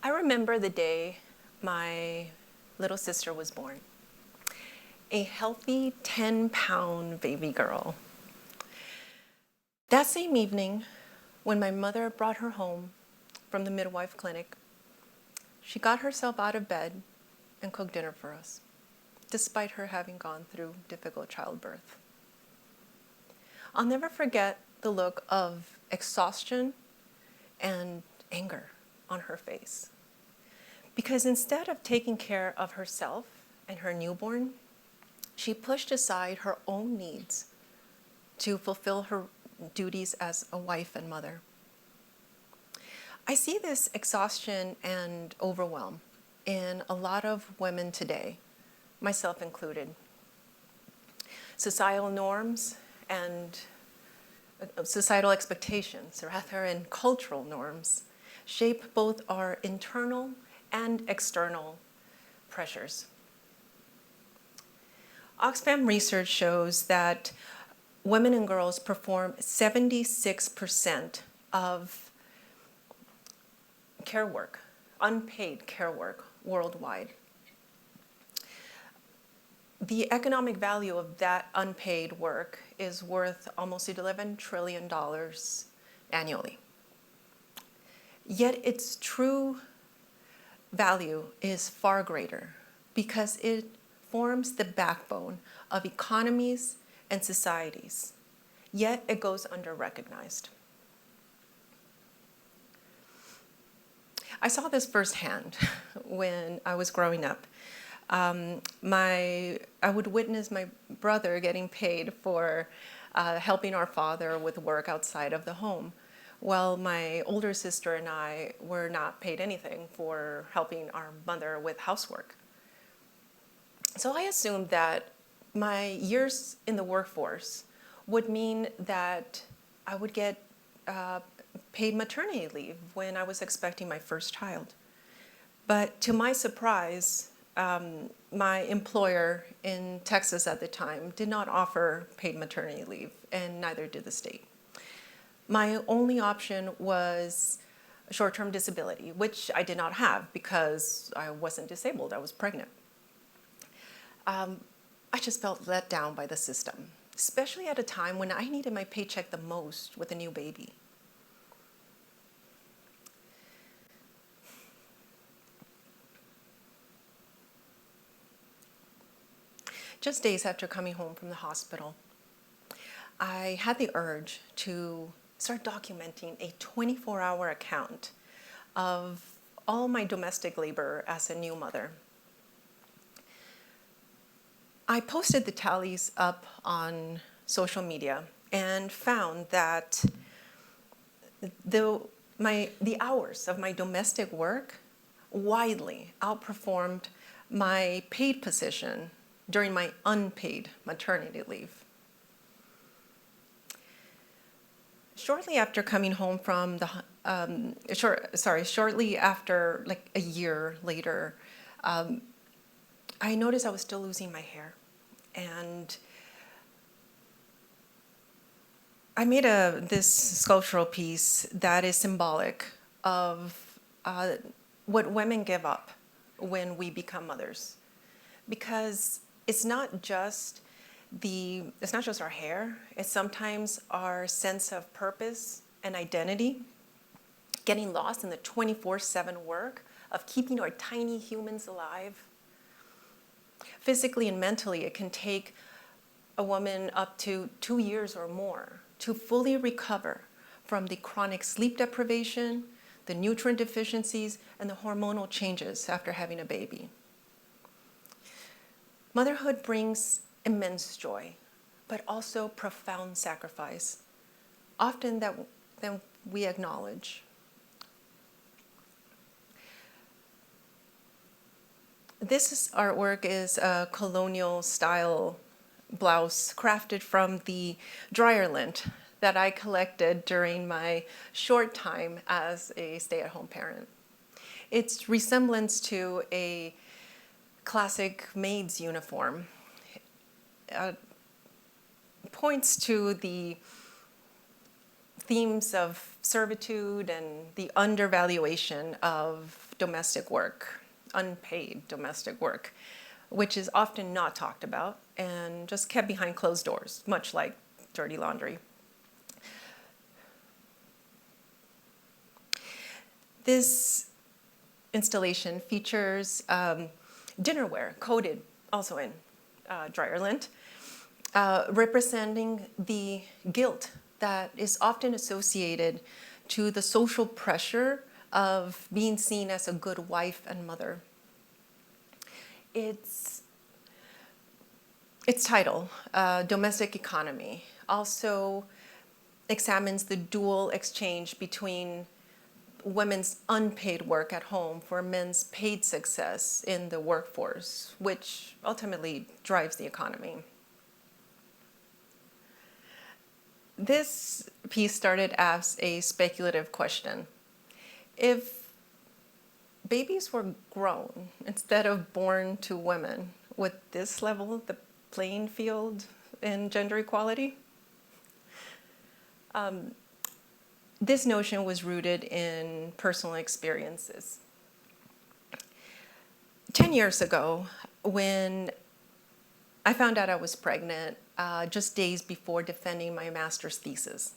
I remember the day my little sister was born. A healthy 10-pound baby girl. That same evening, when my mother brought her home from the midwife clinic, she got herself out of bed and cooked dinner for us, despite her having gone through difficult childbirth. I'll never forget the look of exhaustion and anger on her face. Because instead of taking care of herself and her newborn, she pushed aside her own needs to fulfill her duties as a wife and mother. I see this exhaustion and overwhelm in a lot of women today, myself included. Societal norms and societal expectations, rather, and cultural norms shape both our internal and external pressures. Oxfam research shows that women and girls perform 76% of care work, unpaid care work worldwide. The economic value of that unpaid work is worth almost $11 trillion annually. Yet its true value is far greater because it forms the backbone of economies and societies, yet it goes under-recognized. I saw this firsthand when I was growing up. I would witness my brother getting paid for helping our father with work outside of the home, while my older sister and I were not paid anything for helping our mother with housework. So I assumed that my years in the workforce would mean that I would get paid maternity leave when I was expecting my first child. But to my surprise, my employer in Texas at the time did not offer paid maternity leave, and neither did the state. My only option was short-term disability, which I did not have because I wasn't disabled, I was pregnant. I just felt let down by the system, especially at a time when I needed my paycheck the most with a new baby. Just days after coming home from the hospital, I had the urge to start documenting a 24-hour account of all my domestic labor as a new mother. I posted the tallies up on social media and found that the hours of my domestic work widely outperformed my paid position during my unpaid maternity leave. Shortly after coming home from shortly after, like a year later, I noticed I was still losing my hair. And I made this sculptural piece that is symbolic of what women give up when we become mothers. Because it's not just our hair, it's sometimes our sense of purpose and identity, getting lost in the 24/7 work of keeping our tiny humans alive. Physically and mentally, it can take a woman up to 2 years or more to fully recover from the chronic sleep deprivation, the nutrient deficiencies, and the hormonal changes after having a baby. Motherhood brings immense joy, but also profound sacrifice, often than we acknowledge. This artwork is a colonial style blouse crafted from the dryer lint that I collected during my short time as a stay-at-home parent. Its resemblance to a classic maid's uniform points to the themes of servitude and the undervaluation of domestic work, unpaid domestic work, which is often not talked about and just kept behind closed doors, much like dirty laundry. This installation features dinnerware coated also in dryer lint, representing the guilt that is often associated to the social pressure of being seen as a good wife and mother. Its title, Domestic Economy, also examines the dual exchange between women's unpaid work at home for men's paid success in the workforce, which ultimately drives the economy. This piece started as a speculative question. If babies were grown instead of born to women, would this level the playing field in gender equality? This notion was rooted in personal experiences. 10 years ago, when I found out I was pregnant, just days before defending my master's thesis,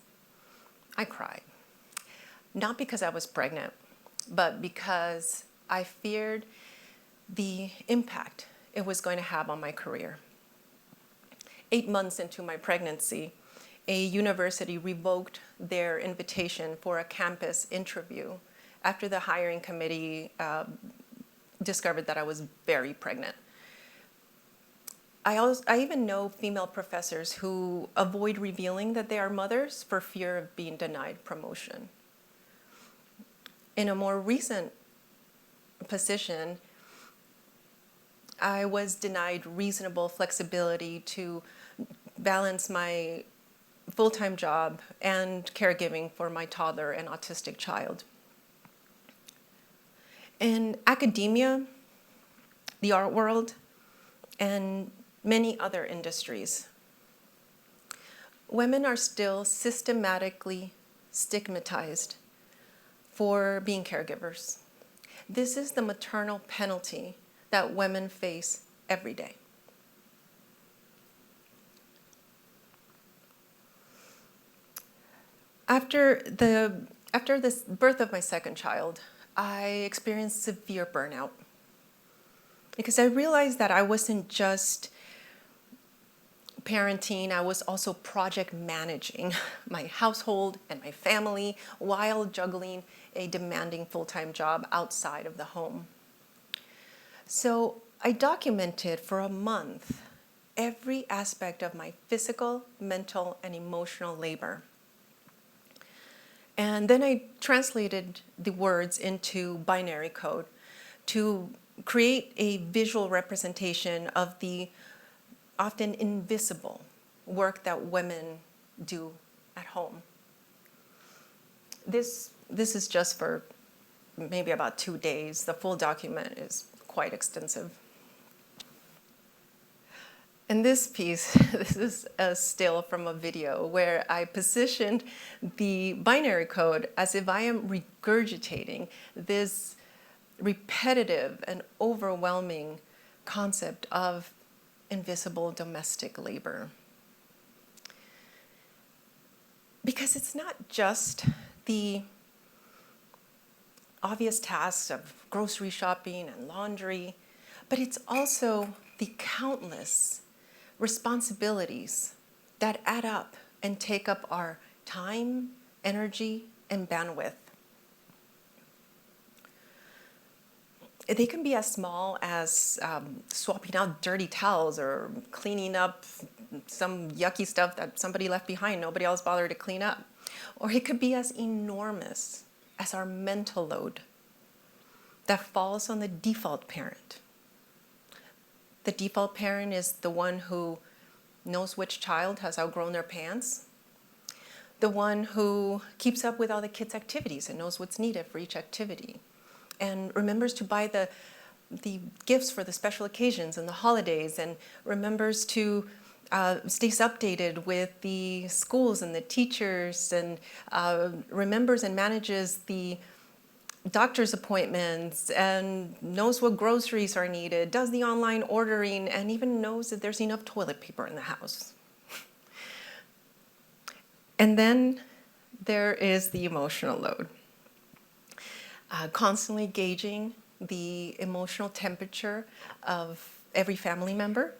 I cried. Not because I was pregnant, but because I feared the impact it was going to have on my career. 8 months into my pregnancy, a university revoked their invitation for a campus interview after the hiring committee discovered that I was very pregnant. I even know female professors who avoid revealing that they are mothers for fear of being denied promotion. In a more recent position, I was denied reasonable flexibility to balance my full-time job and caregiving for my toddler and autistic child. In academia, the art world, and many other industries, women are still systematically stigmatized for being caregivers. This is the maternal penalty that women face every day. After the birth of my second child, I experienced severe burnout because I realized that I wasn't just parenting, I was also project managing my household and my family while juggling a demanding full-time job outside of the home. So I documented for a month every aspect of my physical, mental, and emotional labor. And then I translated the words into binary code to create a visual representation of the often invisible work that women do at home. This is just for maybe about 2 days. The full document is quite extensive. In this piece, this is a still from a video where I positioned the binary code as if I am regurgitating this repetitive and overwhelming concept of invisible domestic labor. Because it's not just the obvious tasks of grocery shopping and laundry, but it's also the countless responsibilities that add up and take up our time, energy, and bandwidth. They can be as small as swapping out dirty towels or cleaning up some yucky stuff that somebody left behind, nobody else bothered to clean up. Or it could be as enormous as our mental load that falls on the default parent. The default parent is the one who knows which child has outgrown their pants, the one who keeps up with all the kids' activities and knows what's needed for each activity, and remembers to buy the gifts for the special occasions and the holidays, and remembers to stays updated with the schools and the teachers, and remembers and manages the doctor's appointments, and knows what groceries are needed, does the online ordering, and even knows that there's enough toilet paper in the house. And then there is the emotional load. Constantly gauging the emotional temperature of every family member,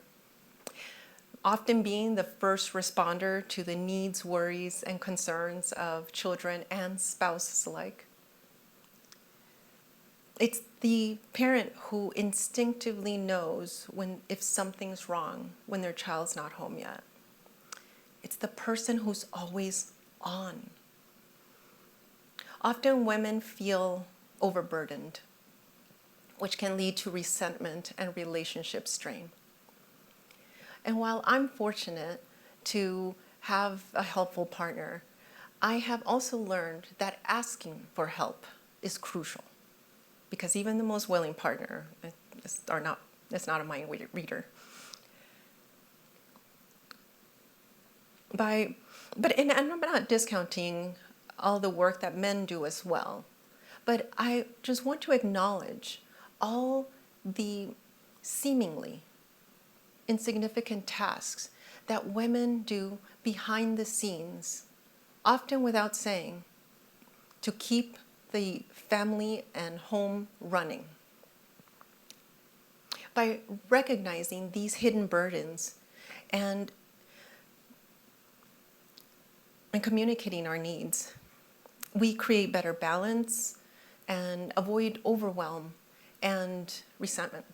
often being the first responder to the needs, worries, and concerns of children and spouses alike. It's the parent who instinctively knows if something's wrong when their child's not home yet. It's the person who's always on. Often women feel overburdened, which can lead to resentment and relationship strain. And while I'm fortunate to have a helpful partner, I have also learned that asking for help is crucial, because even the most willing partner is not a mind reader. And I'm not discounting all the work that men do as well, but I just want to acknowledge all the seemingly insignificant tasks that women do behind the scenes, often without saying, to keep the family and home running. By recognizing these hidden burdens and communicating our needs, we create better balance and avoid overwhelm and resentment.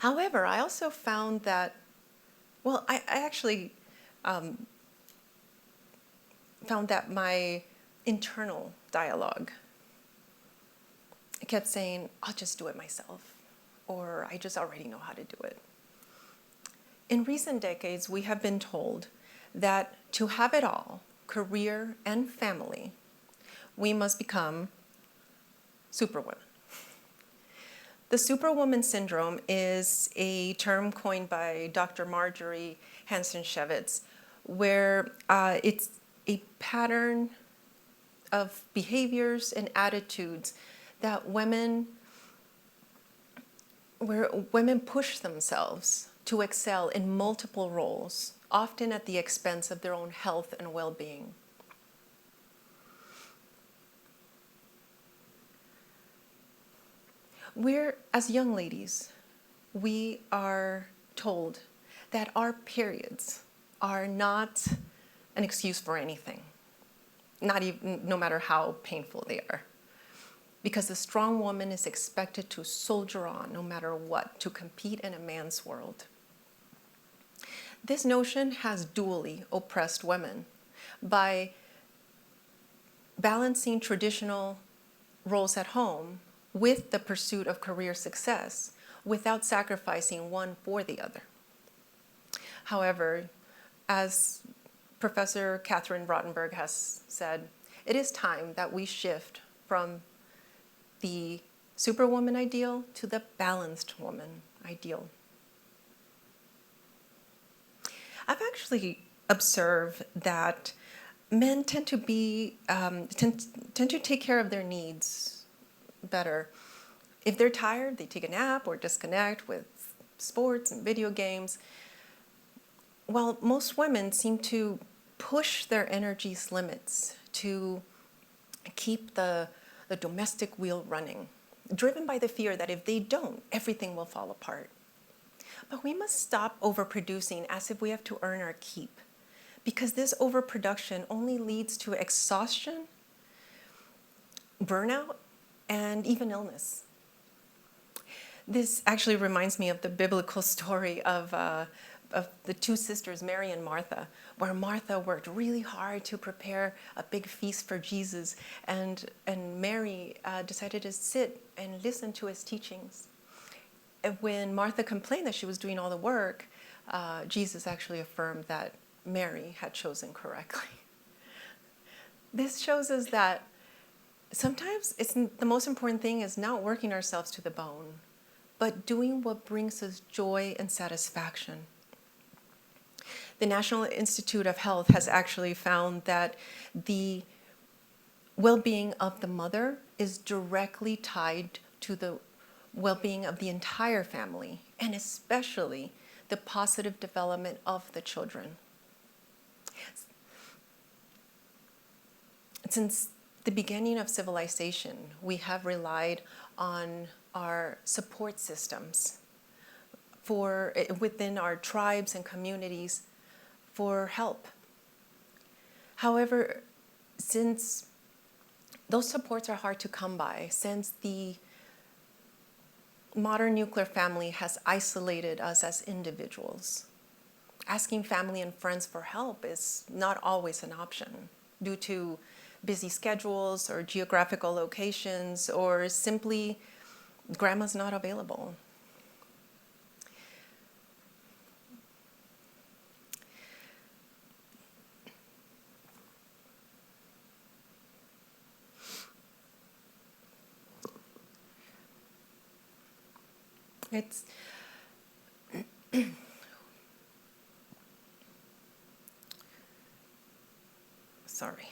However, I also found that, I actually found that my internal dialogue kept saying, I'll just do it myself, or I just already know how to do it. In recent decades, we have been told that to have it all, career and family, we must become superwomen. The superwoman syndrome is a term coined by Dr. Marjorie Hansen-Shevitz, where it's a pattern of behaviors and attitudes that where women push themselves to excel in multiple roles, often at the expense of their own health and well-being. As young ladies, we are told that our periods are not an excuse for anything, not even, no matter how painful they are. Because the strong woman is expected to soldier on no matter what, to compete in a man's world. This notion has dually oppressed women by balancing traditional roles at home with the pursuit of career success without sacrificing one for the other. However, as Professor Catherine Rottenberg has said, it is time that we shift from the superwoman ideal to the balanced woman ideal. I've actually observed that men tend to take care of their needs better. If they're tired, they take a nap or disconnect with sports and video games. While most women seem to push their energy's limits to keep the domestic wheel running, driven by the fear that if they don't, everything will fall apart. But we must stop overproducing as if we have to earn our keep, because this overproduction only leads to exhaustion, burnout, and even illness. This actually reminds me of the biblical story of the two sisters, Mary and Martha, where Martha worked really hard to prepare a big feast for Jesus, and Mary decided to sit and listen to his teachings. And when Martha complained that she was doing all the work, Jesus actually affirmed that Mary had chosen correctly. This shows us that sometimes the most important thing is not working ourselves to the bone, but doing what brings us joy and satisfaction. The National Institute of Health has actually found that the well-being of the mother is directly tied to the well-being of the entire family, and especially the positive development of the children. Since the beginning of civilization, we have relied on our support systems within our tribes and communities for help. However, since those supports are hard to come by, since the modern nuclear family has isolated us as individuals, asking family and friends for help is not always an option due to busy schedules or geographical locations, or simply grandma's not available. It's sorry.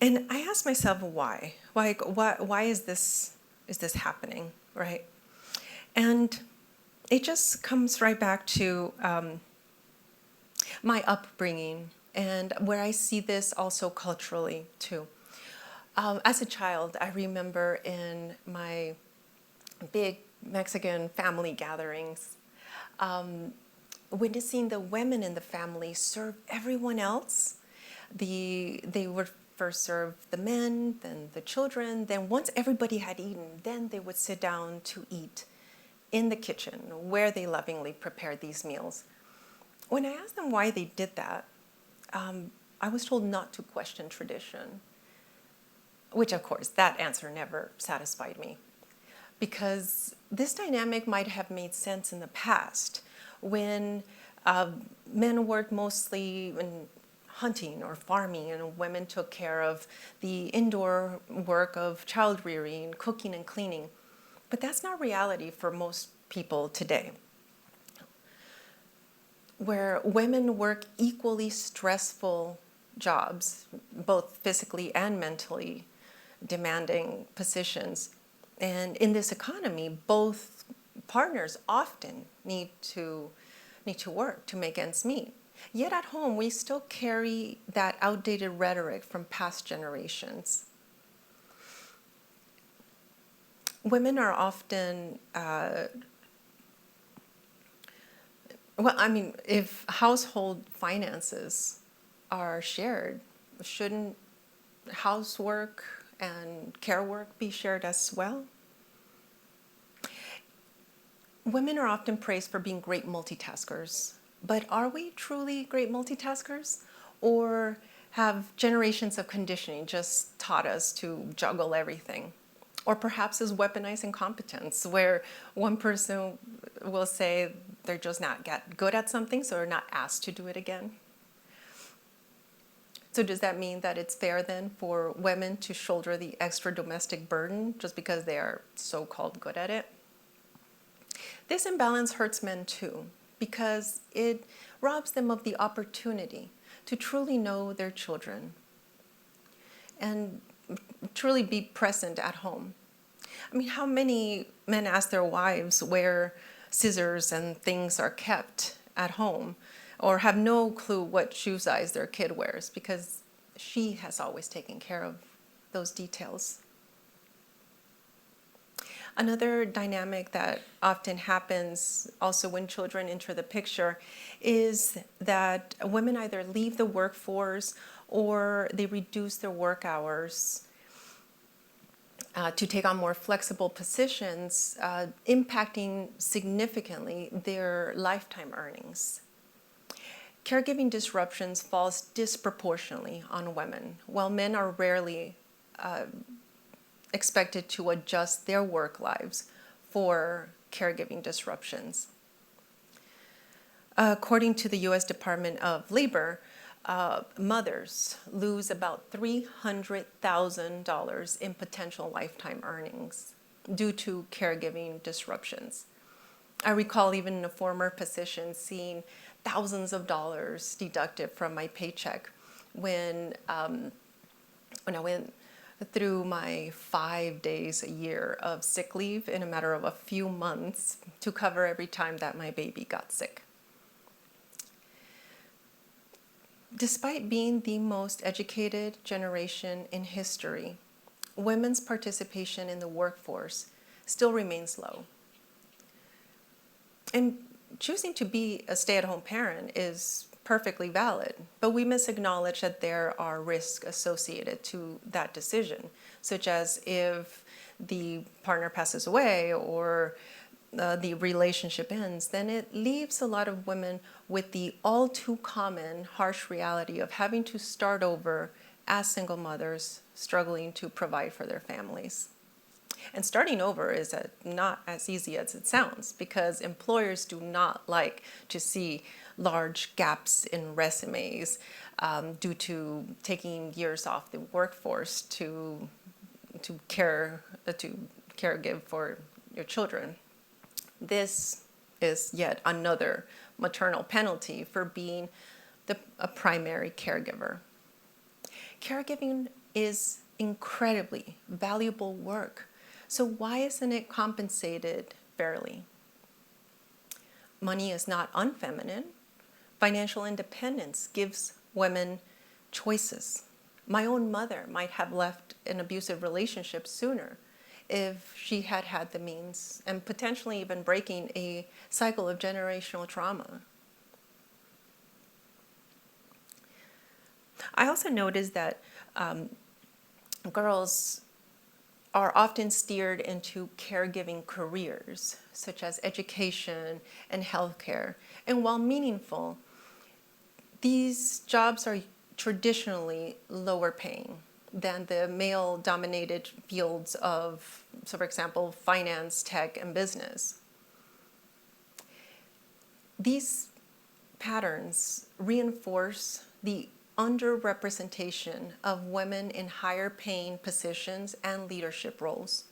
And I asked myself why. Why is this happening, right? And it just comes right back to my upbringing and where I see this also culturally too. As a child, I remember in my big Mexican family gatherings, witnessing the women in the family serve everyone else. They would first serve the men, then the children. Then once everybody had eaten, then they would sit down to eat in the kitchen where they lovingly prepared these meals. When I asked them why they did that, I was told not to question tradition, which of course that answer never satisfied me, because this dynamic might have made sense in the past when men worked mostly in hunting or farming and women took care of the indoor work of child rearing, cooking and cleaning. But that's not reality for most people today, where women work equally stressful jobs, both physically and mentally demanding positions. And in this economy, both partners often need to work to make ends meet. Yet at home, we still carry that outdated rhetoric from past generations. Women are often, if household finances are shared, shouldn't housework and care work be shared as well? Women are often praised for being great multitaskers, but are we truly great multitaskers? Or have generations of conditioning just taught us to juggle everything? Or perhaps is weaponized incompetence, where one person will say they're just not good at something, so they're not asked to do it again. So does that mean that it's fair then for women to shoulder the extra domestic burden just because they are so-called good at it? This imbalance hurts men too, because it robs them of the opportunity to truly know their children and truly be present at home. I mean, how many men ask their wives where scissors and things are kept at home, or have no clue what shoe size their kid wears because she has always taken care of those details? Another dynamic that often happens also when children enter the picture is that women either leave the workforce or they reduce their work hours to take on more flexible positions, impacting significantly their lifetime earnings. Caregiving disruptions falls disproportionately on women, while men are rarely expected to adjust their work lives for caregiving disruptions. According to the U.S. Department of Labor, mothers lose about $300,000 in potential lifetime earnings due to caregiving disruptions. I recall even in a former position seeing thousands of dollars deducted from my paycheck when I went through my 5 days a year of sick leave in a matter of a few months to cover every time that my baby got sick. Despite being the most educated generation in history, women's participation in the workforce still remains low. And choosing to be a stay-at-home parent is perfectly valid, but we must acknowledge that there are risks associated to that decision, such as if the partner passes away or the relationship ends, then it leaves a lot of women with the all too common harsh reality of having to start over as single mothers struggling to provide for their families. And starting over is not as easy as it sounds, because employers do not like to see large gaps in resumes due to taking years off the workforce to caregive for your children. This is yet another maternal penalty for being a primary caregiver. Caregiving is incredibly valuable work. So why isn't it compensated fairly? Money is not unfeminine. Financial independence gives women choices. My own mother might have left an abusive relationship sooner if she had had the means, and potentially even breaking a cycle of generational trauma. I also noticed that girls are often steered into caregiving careers, such as education and healthcare. And while meaningful, these jobs are traditionally lower paying than the male-dominated fields of, so for example, finance, tech, and business. These patterns reinforce the underrepresentation of women in higher paying positions and leadership roles.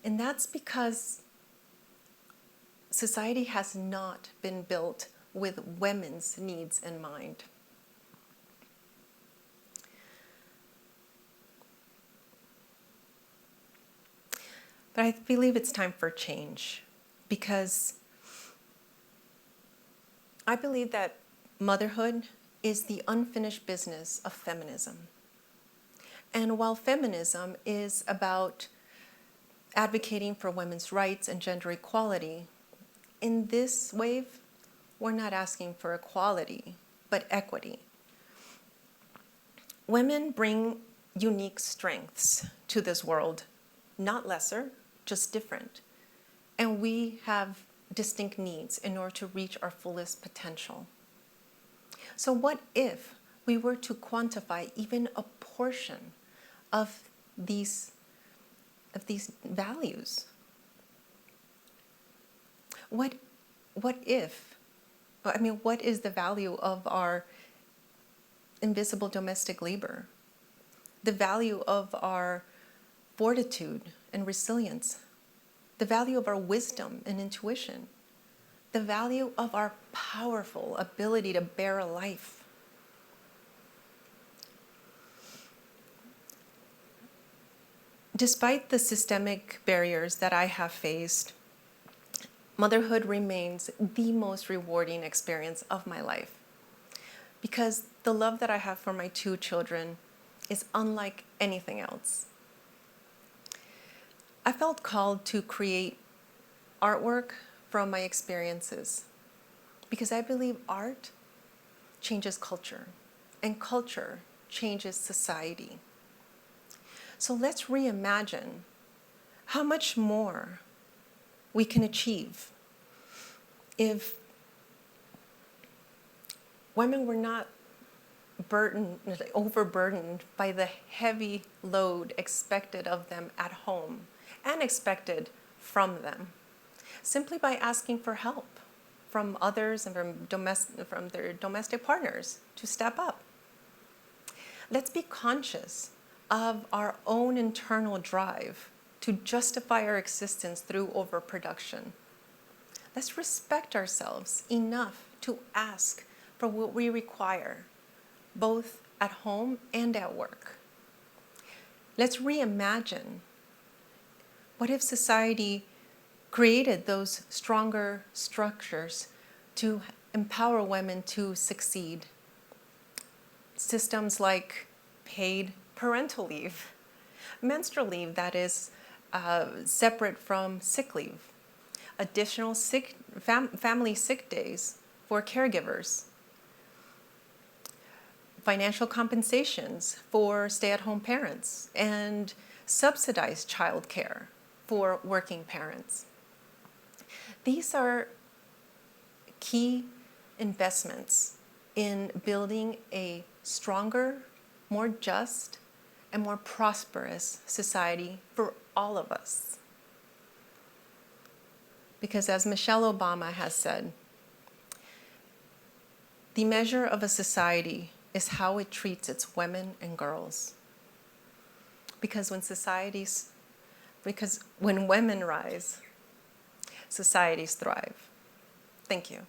And that's because society has not been built with women's needs in mind. But I believe it's time for change, because I believe that motherhood is the unfinished business of feminism. And while feminism is about advocating for women's rights and gender equality, in this wave, we're not asking for equality, but equity. Women bring unique strengths to this world, not lesser, just different. And we have distinct needs in order to reach our fullest potential. So what if we were to quantify even a portion of these values? What is the value of our invisible domestic labor? The value of our fortitude and resilience? The value of our wisdom and intuition? The value of our powerful ability to bear a life? Despite the systemic barriers that I have faced, motherhood remains the most rewarding experience of my life, because the love that I have for my 2 children is unlike anything else. I felt called to create artwork from my experiences, because I believe art changes culture, and culture changes society. So let's reimagine how much more we can achieve if women were not overburdened by the heavy load expected of them at home and expected from them, simply by asking for help from others and from their domestic partners to step up. Let's be conscious of our own internal drive to justify our existence through overproduction. Let's respect ourselves enough to ask for what we require, both at home and at work. Let's reimagine. What if society created those stronger structures to empower women to succeed? Systems like paid parental leave, menstrual leave that is separate from sick leave, additional family sick days for caregivers, financial compensations for stay-at-home parents, and subsidized childcare for working parents. These are key investments in building a stronger, more just, and more prosperous society for all of us. Because as Michelle Obama has said, the measure of a society is how it treats its women and girls. Because when women rise, societies thrive. Thank you.